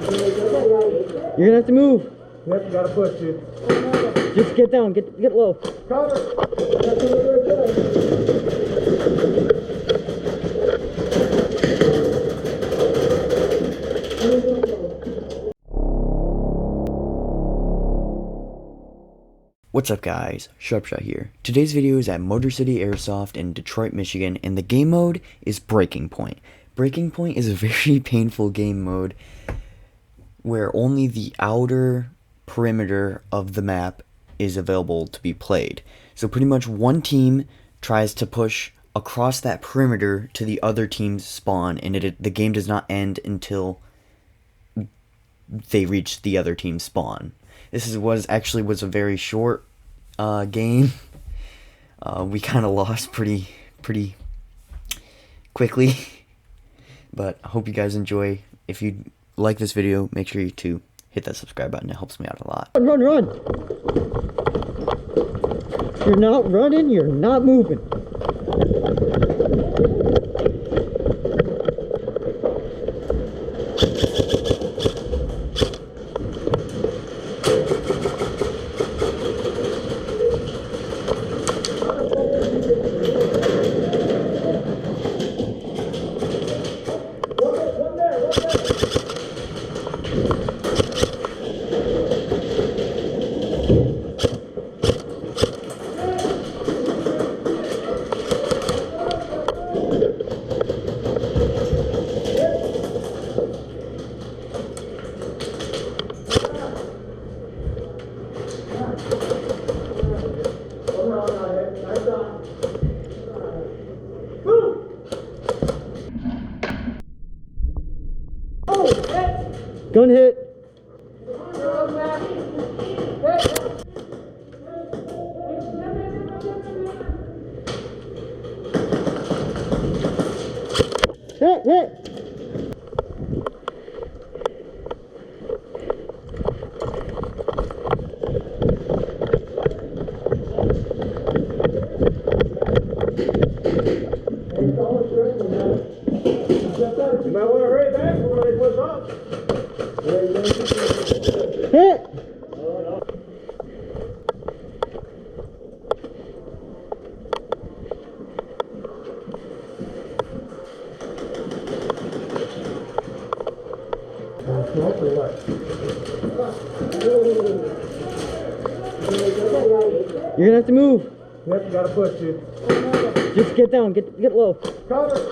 You're gonna have to move. Yep, you gotta push, dude. Just get down, get low. Cover. What's up guys, Sharpshot here. Today's video is at Motor City Airsoft in Detroit, Michigan, and the game mode is Breaking Point. Breaking Point is a very painful game mode where only the outer perimeter of the map is available to be played. So pretty much one team tries to push across that perimeter to the other team's spawn, and the game does not end until they reach the other team's spawn. This was a very short game. We kind of lost pretty quickly, but I hope you guys enjoy. If you like this video, make sure to hit that subscribe button. It helps me out a lot. Run! You're not running, you're not moving. Gun hit. Hit. You might want to hurry back when they push off. Hit. You're gonna have to move. Yep, you gotta push, dude. Just get down, get low. Cover.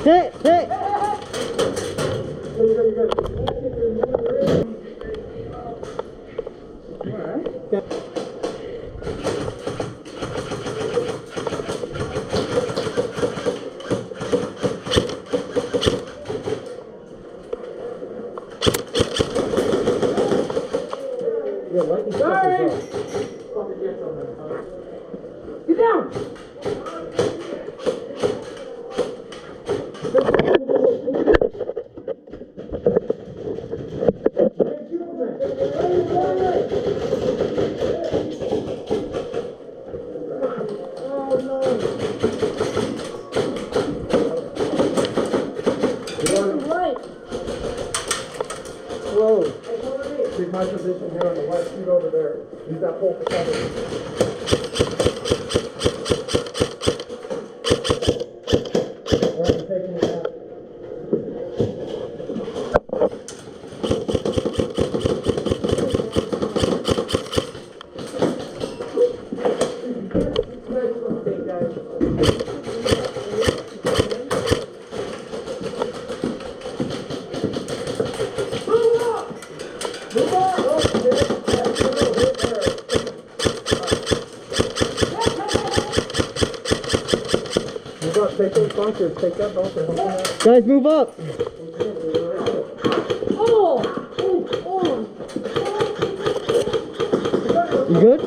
Hit. Get down! Oh no! Right. Whoa. Take my position here on the left, shoot over there. Use that pole for cover. up. Take those bunkers. Take that bunker. Hold on. Guys, move up. You good?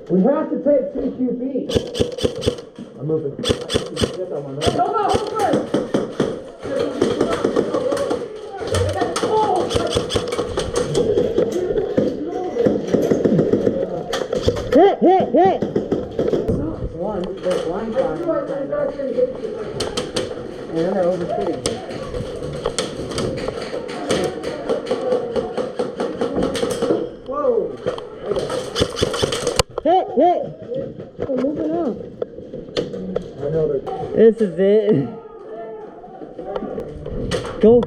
We have to take CQB. I'm moving. Get that one. Hold on, hold on. Hit. One, there's line and then they're overseas. Whoa! Hit. I'm moving up. I know they're... This is it. Go.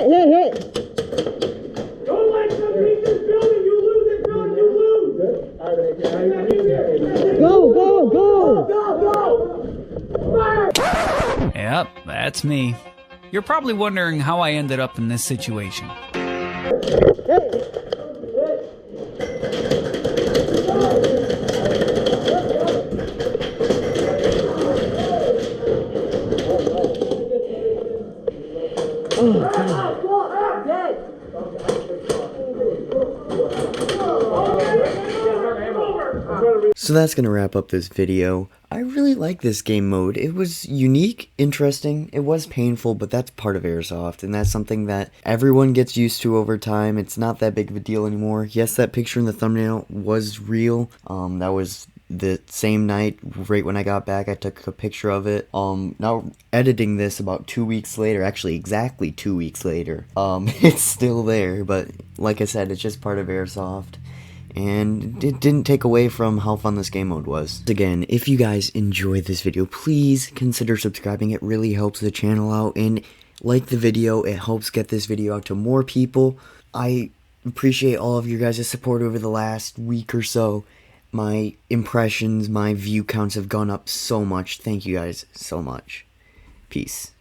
Hit. Don't let them beat this building. You lose this building. You lose. Go. Fire! Yep, that's me. You're probably wondering how I ended up in this situation. So that's gonna wrap up this video. I really like this game mode. It was unique, interesting, it was painful, but that's part of Airsoft, and that's something that everyone gets used to over time. It's not that big of a deal anymore. Yes, that picture in the thumbnail was real. That was the same night, right when I got back, I took a picture of it. Now editing this about 2 weeks later, actually exactly 2 weeks later, it's still there, but like I said, it's just part of Airsoft. And it didn't take away from how fun this game mode was. Again, if you guys enjoyed this video, please consider subscribing. It really helps the channel out. And like the video, it helps get this video out to more people. I appreciate all of your guys' support over the last week or so. My impressions, my view counts have gone up so much. Thank you guys so much. Peace.